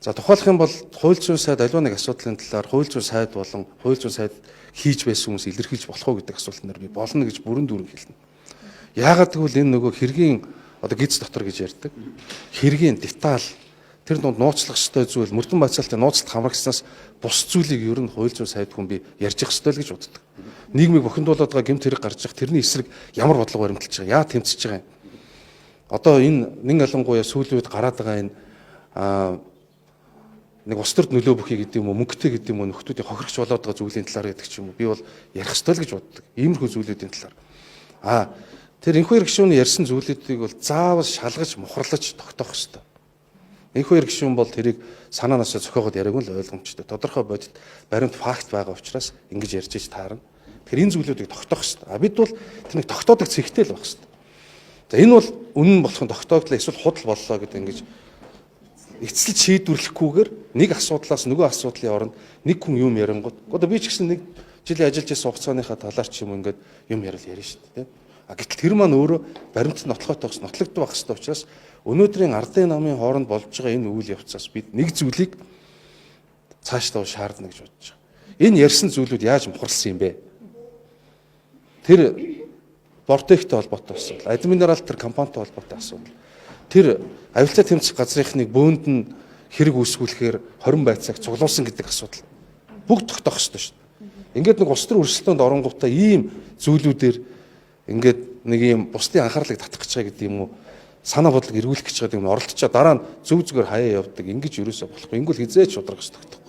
За тухайлах юм бол хууль зүйн сайд аливаа нэг асуудлын талаар хууль зүйн сайд болон хууль зүйн сайд хийж байсан хүмүүс илэрхийлж болох уу гэдэг асуулт нар би болно гэж бүрэн дүүрэн хэлнэ. Яагаад гэвэл энэ нөгөө хэргийн одоо гиз дотор гэж ярьдаг. Хэргийн деталь тэр дунд нууцлах ёстой зүйл Мөрдөн Бацаалтын нууцлалт хамрагчнаас бус зүйлийг ер нь хууль зүйн сайд хүн би ярьж явах ёстой л гэж боддог. Нийгмийг бохиндуулаад байгаа гэмт хэрэг гарч ирэх тэрний эсрэг ямар бодлого баримталж байгаа, яа тэмцэж байгаа юм. Одоо энэ нэн ялангуяа сүүлийн үед гараад байгаа энэ нэг ус төрд нөлөө бүхий гэдэг юм уу, мөнгөтэй гэдэг юм уу, нөхдүүдийн хохирогч болоод байгаа зүйлийн талаар гэдэг ч юм уу. Би бол ярих ёстой л гэж боддог. Иймэрхүү зүйлүүдийн талаар. Тэр энэхүү иргшүүний ярьсан зүйлүүдийг бол заавал шалгаж, мухарлаж тогтоох ёстой. Энэхүү иргшүүн бол тэрийг санаанаасаа зохиогоод яриаг нь л ойлгомжтой. Тодорхой бодит баримт факт байгаа учраас ингэж ярьж иж таарна. Тэгэхээр энэ зүйлүүдийг тогтоох ёстой. Бид бол тэр нэг тогтоодог цэгтэй л байх ёстой. За энэ бол үнэн болох нь тогтооглоо эсвэл худал боллоо гэдэг ингэж эцэлж шийдвэрлэхгүйгээр нэг асуудлаас нөгөө асуудлын оронд нэг хүн юм ярингууд. Одоо би ч гэсэн нэг жилийн ажиллаж байсан хугацааныхаа талаар ч юм ингээд юм ярил шүү дээ. Гэтэл тэр маань өөрөө баримтд нотлохой тогс нотлогдох байх ёстой учраас өнөөдрийн ардын намын хооронд болж байгаа энэ үйл явцаас бид нэг зүйлийг цааш тавь шаардна гэж бодож байгаа. Энэ ярьсан зүйлүүд яаж мухарлсан юм бэ? Тэр Бортектэй холбоотой асуудал, админерал тэр компанитай холбоотой асуудал. Тэр авилцаа тэмцэх газрынхныг бөөнд нь хэрэг үүсгүүлэхээр 20 байцааг цуглуулсан гэдэг асуудал. Бүгд тогтоох ёстой шүү дээ. Ингээд нэг улс төр өрсөлдөөнд оронгуудаа ийм зүйлүүдээр ингээд нэг ийм бусдын анхаарлыг татах гэж байгаа гэдэг юм уу? Санаа бодлого эргүүлэх гэж байгаа юм оролдчихоо дараа нь зөв зүгээр хаяа явдаг. Ингэж юусоо болохгүй. Ингүүл хизээч шударгаж тогтох.